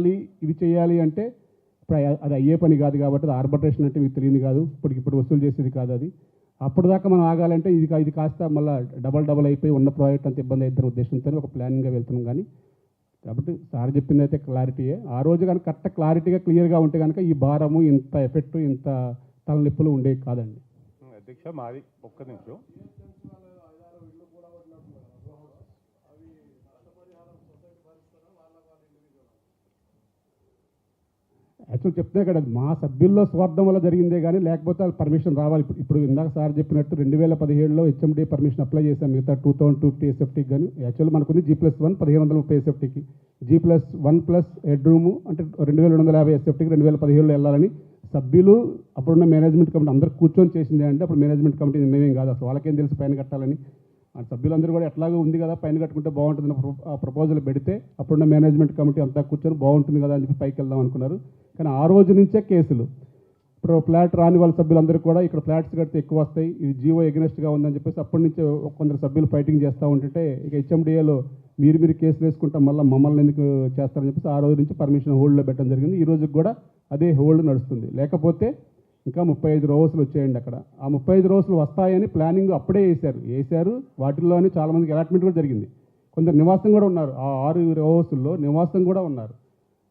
చేయాలి ఇది చేయాలి అంటే ఇప్పుడు అది అయ్యే పని కాదు కాబట్టి అది ఆర్బిట్రేషన్ అంటే మీకు తెలియదు కాదు, ఇప్పటికిప్పుడు వసూలు చేసేది కాదు అది. అప్పటిదాకా మనం ఆగాలంటే ఇది కాస్త మళ్ళీ డబల్ అయిపోయి ఉన్న ప్రాజెక్ట్ అంత ఇబ్బంది అవుతున్న ఉద్దేశంతో ఒక ప్లానింగ్గా వెళ్తున్నాం. కానీ కాబట్టి సార్ చెప్పింది అయితే క్లారిటీయే. ఆ రోజు కనుక కరెక్ట్ క్లారిటీగా క్లియర్గా ఉంటే కనుక ఈ భారము ఇంత ఎఫెక్ట్ ఇంత తలనొప్పులు ఉండేవి కాదండి. అధ్యక్ష మాది ఒక్క నిమిషం. యాక్చువల్ చెప్తే కదా మా సభ్యుల్లో స్వార్థం వల్ల జరిగిందే కానీ లేకపోతే వాళ్ళు పర్మిషన్ రావాలి. ఇప్పుడు ఇందాక సార్ చెప్పినట్టు 2017లో హెచ్ఎండి పర్మిషన్ అప్లై చేశాం మిగతా 2250 ఎస్ఎఫ్టీకి. కానీ యాక్చువల్ మనకుంది G+1 1530 ఎస్ఎఫ్టీకి, G+1 హెడ్ రూము అంటే 2250 ఎస్ఎఫ్టీకి 2017లో వెళ్ళాలని సభ్యులు అప్పుడున్న మేనేజ్మెంట్ కమిటీ అందరూ కూర్చొని చేసిందే. అంటే అప్పుడు మేనేజ్మెంట్ కమిటీ నిర్ణయం కాదు, అసలు వాళ్ళకేం తెలుసు పైన కట్టాలని. ఆ సభ్యులందరూ కూడా ఎట్లాగో ఉంది కదా పైన కట్టుకుంటే బాగుంటుంది ప్రపోజల్ పెడితే అప్పుడున్న మేనేజ్మెంట్ కమిటీ అంతా కూర్చొని బాగుంటుంది కదా అని చెప్పి పైకి వెళ్దాం అనుకున్నారు. కానీ ఆ రోజు నుంచే కేసులు. ఇప్పుడు ఫ్లాట్ రాని వాళ్ళ సభ్యులందరూ కూడా ఇక్కడ ఫ్లాట్స్ కడితే ఎక్కువ వస్తాయి, ఇది జీవో ఎగ్నెస్ట్గా ఉందని చెప్పేసి అప్పటి నుంచే కొందరు సభ్యులు ఫైటింగ్ చేస్తూ ఉంటుంటే ఇక హెచ్ఎండిఏలో మీరు కేసులు వేసుకుంటాం మళ్ళీ మమ్మల్ని ఎందుకు చేస్తారని చెప్పేసి ఆ రోజు నుంచి పర్మిషన్ హోల్డ్లో పెట్టడం జరిగింది. ఈ రోజుకి కూడా అదే హోల్డ్ నడుస్తుంది. లేకపోతే ఇంకా 35 రోజులు వచ్చేయండి అక్కడ. ఆ 35 రోజులు వస్తాయని ప్లానింగ్ అప్పుడే వేశారు. వాటిల్లోనే చాలామందికి అలాట్మెంట్ కూడా జరిగింది. కొందరు నివాసం కూడా ఉన్నారు, ఆ 6 రోజుల్లో నివాసం కూడా ఉన్నారు.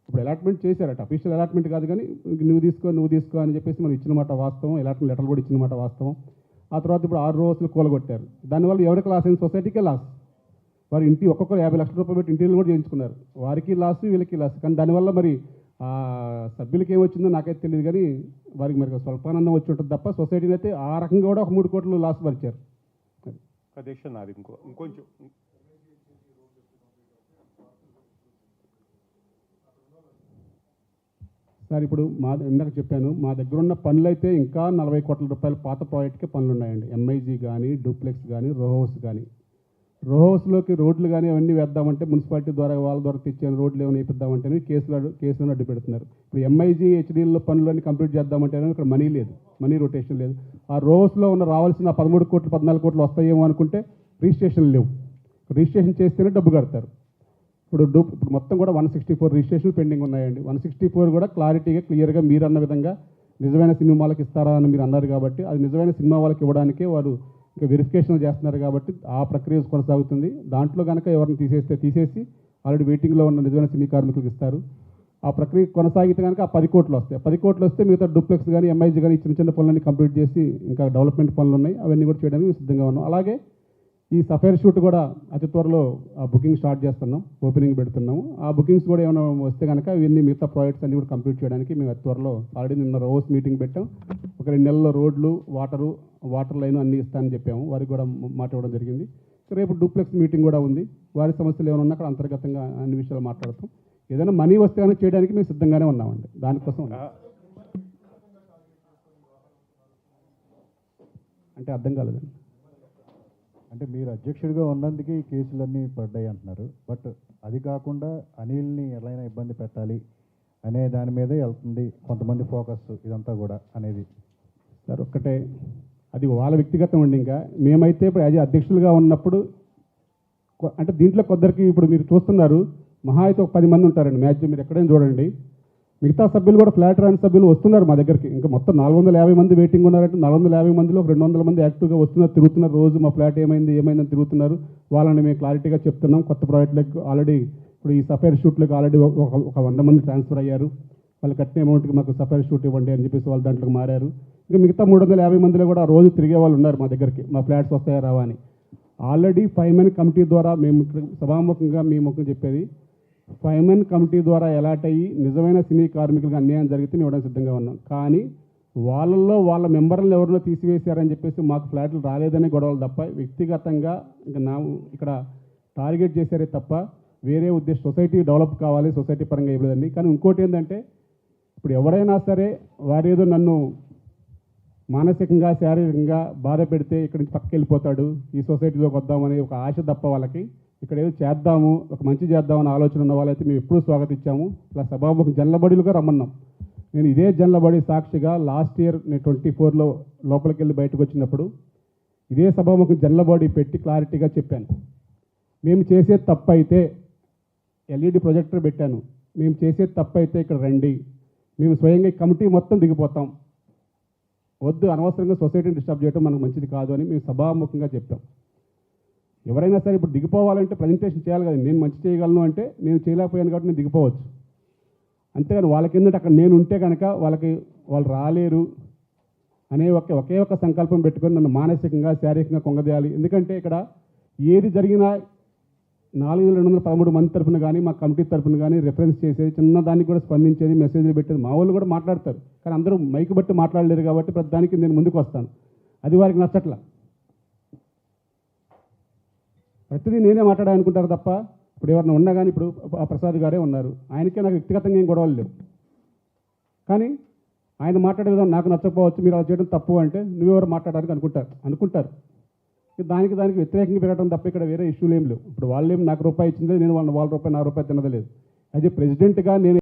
ఇప్పుడు అలాట్మెంట్ చేశారట, అఫీషియల్ అలాట్మెంట్ కాదు కానీ నువ్వు తీసుకో అని చెప్పేసి మనం ఇచ్చిన మాట వాస్తవం, అలాట్మెంట్ లెటర్లు కూడా ఇచ్చిన మాట వాస్తవం. ఆ తర్వాత ఇప్పుడు 6 రోజులు కూలగొట్టారు. దానివల్ల ఎవరికి లాస్ అయింది? సొసైటీకే లాస్. వారి ఇంటి ఒక్కొక్కరు 50 లక్షల రూపాయలు పెట్టి ఇంటీరియర్ కూడా చేయించుకున్నారు, వారికి లాస్ వీళ్ళకి లాస్. కానీ దానివల్ల మరి ఆ సభ్యులకి ఏమొచ్చిందో నాకైతే తెలియదు కానీ వారికి మరి స్వల్పానందం వచ్చి ఉంటుంది తప్ప సొసైటీని అయితే ఆ రకంగా కూడా ఒక 3 కోట్లు లాస్ పరిచారు. అధ్యక్ష నాది ఇంకొంచెం సార్ ఇప్పుడు ఇందాక చెప్పాను మా దగ్గర ఉన్న పనులు అయితే ఇంకా 40 కోట్ల రూపాయల పాత ప్రాజెక్ట్కే పనులు ఉన్నాయండి. ఎంఐజీ కానీ డూప్లెక్స్ కానీ రో హౌస్ కానీ. రో హౌస్లోకి రోడ్లు కానీ అవన్నీ వేద్దామంటే మున్సిపాలిటీ ద్వారా వాళ్ళ ద్వారా తెచ్చిన రోడ్లు ఏమైనా వేపిద్దామంటే కేసులను అడ్డు పెడుతున్నారు. ఇప్పుడు ఎంఐజీ హెచ్డీల్లో పనులన్నీ కంప్లీట్ చేద్దామంటే ఇక్కడ మనీ లేదు, మనీ రొటేషన్ లేదు. ఆ రో హౌస్లో ఉన్న రావాల్సిన 13 కోట్లు 14 కోట్లు వస్తాయేమో అనుకుంటే రిజిస్ట్రేషన్ లేవు. రిజిస్ట్రేషన్ చేస్తేనే డబ్బు కడతారు. ఇప్పుడు మొత్తం కూడా 164 రిజిస్ట్రేషన్ పెండింగ్ ఉన్నాయండి. 164 కూడా క్లియర్గా మీరు అన్న విధంగా నిజమైన సినిమా వాళ్ళకి ఇస్తారా అని మీరు అన్నారు కాబట్టి అది నిజమైన సినిమా వాళ్ళకి ఇవ్వడానికే వారు ఇంకా వెరిఫికేషన్ చేస్తున్నారు కాబట్టి ఆ ప్రక్రియ కొనసాగుతుంది. దాంట్లో కనుక ఎవరిని తీసేసి ఆల్రెడీ వెయిటింగ్లో ఉన్న నిజమైన సినీ కార్మికులకు ఇస్తారు. ఆ ప్రక్రియ కొనసాగితే కనుక ఆ 10 కోట్లు వస్తాయి. 10 కోట్లు వస్తే మిగతా డూప్లెక్స్ కానీ ఎంఐజీ కానీ చిన్న పనులన్నీ కంప్లీట్ చేసి ఇంకా డెవలప్మెంట్ పనులు ఉన్నాయి అవన్నీ కూడా చేయడానికి సిద్ధంగా ఉన్నాం. అలాగే ఈ సఫైర్ షూట్ కూడా అతి త్వరలో ఆ బుకింగ్ స్టార్ట్ చేస్తున్నాం, ఓపెనింగ్ పెడుతున్నాము. ఆ బుకింగ్స్ కూడా ఏమైనా వస్తే కనుక ఇవన్నీ మిగతా ప్రాజెక్ట్స్ అన్ని కూడా కంప్లీట్ చేయడానికి మేము అతి త్వరలో ఆల్రెడీ నిన్న రోజు మీటింగ్ పెట్టాం. ఒక 2 నెలల్లో రోడ్లు వాటర్ లైన్ అన్నీ ఇస్తానని చెప్పాము, వారికి కూడా మాట ఇవ్వడం జరిగింది. రేపు డూప్లెక్స్ మీటింగ్ కూడా ఉంది, వారి సమస్యలు ఏమైనా ఉన్నా అక్కడ అంతర్గతంగా అన్ని విషయాలు మాట్లాడతాం. ఏదైనా మనీ వస్తే కానీ చేయడానికి మేము సిద్ధంగానే ఉన్నామండి. దానికోసం అంటే అర్థం కాలేదండి. అంటే మీరు అధ్యక్షుడిగా ఉన్నందుకే ఈ కేసులన్నీ పడ్డాయి అంటున్నారు. బట్ అది కాకుండా అనిల్ని ఎలా ఇబ్బంది పెట్టాలి అనే దాని మీదే వెళ్తుంది కొంతమంది ఫోకస్ ఇదంతా కూడా అనేది. సార్ ఒక్కటే అది వాళ్ళ వ్యక్తిగతం అండి. ఇంకా మేమైతే ఇప్పుడు యాజ్ అధ్యక్షులుగా ఉన్నప్పుడు అంటే దీంట్లో కొందరికి ఇప్పుడు మీరు చూస్తున్నారు మహా అయితే ఒక 10 మంది ఉంటారండి మ్యాక్సిమం. మీరు ఎక్కడైనా చూడండి మిగతా సభ్యులు కూడా ఫ్లాట్ రాని సభ్యులు వస్తున్నారు మా దగ్గరికి. ఇంకా మొత్తం 450 మంది వెయిటింగ్ ఉన్నారంటే 450 మందిలో ఒక 200 మంది యాక్టివ్గా వస్తున్నారు, తిరుగుతున్నారు. రోజు మా ఫ్లాట్ ఏమైందని తిరుగుతున్నారు. వాళ్ళని మేము క్లారిటీగా చెప్తున్నాం. కొత్త ప్రాజెక్టులకు ఆల్రెడీ ఇప్పుడు ఈ సఫైర్ షూట్లకు ఆల్రెడీ ఒక 100 మంది ట్రాన్స్ఫర్ అయ్యారు. వాళ్ళు కట్టిన అమౌంట్కి మాకు సఫైర్ షూట్ ఇవ్వండి అని చెప్పేసి వాళ్ళు దాంట్లోకి మారారు. ఇంకా మిగతా 350 మందిలో కూడా రోజు తిరిగే వాళ్ళు ఉన్నారు మా దగ్గరికి, మా ఫ్లాట్స్ వస్తాయా రావా అని. ఆల్రెడీ 5 మెన్ కమిటీ ద్వారా మేము సభాముఖంగా మీ ముఖం చెప్పేది 5 మెన్ కమిటీ ద్వారా ఎలాట్ అయ్యి నిజమైన సినీ కార్మికులకు అన్యాయం జరిగితే మేము ఇవ్వడానికి సిద్ధంగా ఉన్నాం. కానీ వాళ్ళల్లో వాళ్ళ మెంబర్లను ఎవరినో తీసివేశారని చెప్పేసి మాకు ఫ్లాట్లు రాలేదనే గొడవలు తప్ప వ్యక్తిగతంగా ఇంకా ఇక్కడ టార్గెట్ చేశారే తప్ప వేరే ఉద్దేశం సొసైటీ డెవలప్ కావాలి, సొసైటీ పరంగా ఇవ్వలేదండి. కానీ ఇంకోటి ఏంటంటే ఇప్పుడు ఎవరైనా సరే వారేదో నన్ను మానసికంగా శారీరకంగా బాధ పెడితే ఇక్కడి నుంచి పక్కకి వెళ్ళిపోతాడు, ఈ సొసైటీలోకి వద్దామని ఒక ఆశ తప్ప వాళ్ళకి ఇక్కడ ఏదో చేద్దాము ఒక మంచి చేద్దామని ఆలోచన ఉన్న వాళ్ళైతే మేము ఎప్పుడూ స్వాగతించాము. ఇలా సభాముఖం జనలబడిలుగా రమ్మన్నాం. నేను ఇదే జనలబడి సాక్షిగా లాస్ట్ ఇయర్ నేను 24లో లోపలికి వెళ్ళి బయటకు వచ్చినప్పుడు ఇదే సభాముఖం జనలబడి పెట్టి క్లారిటీగా చెప్పాను. మేము చేసే తప్పు అయితే ఎల్ఈడి ప్రొజెక్టర్ పెట్టాను, మేము చేసేది తప్పు అయితే ఇక్కడ రండి, మేము స్వయంగా ఈ కమిటీ మొత్తం దిగిపోతాం, వద్దు అనవసరంగా సొసైటీని డిస్టర్బ్ చేయడం మనకు మంచిది కాదు అని మేము సభాముఖంగా చెప్పాం. ఎవరైనా సరే ఇప్పుడు దిగిపోవాలంటే ప్రజెంటేషన్ చేయాలి కదా, నేను మంచి చేయగలను అంటే నేను చేయలేకపోయాను కాబట్టి నేను దిగిపోవచ్చు. అంతేగాని వాళ్ళకి ఏంటంటే అక్కడ నేను ఉంటే కనుక వాళ్ళు రాలేరు అనే ఒకే ఒక సంకల్పం పెట్టుకొని నన్ను మానసికంగా శారీరకంగా కొంగదేయాలి. ఎందుకంటే ఇక్కడ ఏది జరిగినా 4213 మంది తరఫున కానీ మా కమిటీ తరఫున కానీ రెఫరెన్స్ చేసేది, చిన్న దానికి కూడా స్పందించేది, మెసేజ్లు పెట్టేది, మా వాళ్ళు కూడా మాట్లాడతారు. కానీ అందరూ మైకు బట్టి మాట్లాడలేరు కాబట్టి ప్రతి దానికి నేను ముందుకు వస్తాను. అది వారికి నచ్చట్ల. ప్రతిదీ నేనే మాట్లాడాలనుకుంటారు తప్ప ఇప్పుడు ఎవరైనా ఉన్నా కానీ ఇప్పుడు ఆ ప్రసాద్ గారే ఉన్నారు, ఆయనకే నాకు వ్యక్తిగతంగా ఏం గొడవలు లేవు. కానీ ఆయన మాట్లాడే విధానం నాకు నచ్చకపోవచ్చు, మీరు అలా చేయడం తప్పు అంటే నువ్వెవరు మాట్లాడడానికి అనుకుంటారు. దానికి వ్యతిరేకంగా పెరగడం తప్ప ఇక్కడ వేరే ఇష్యూలు ఏం లేవు. ఇప్పుడు వాళ్ళేం నాకు రూపాయి ఇచ్చింది, నేను వాళ్ళ రూపాయి నా రూపాయి తినదలేదు. యాజ్ ఏ ప్రెసిడెంట్గా నేను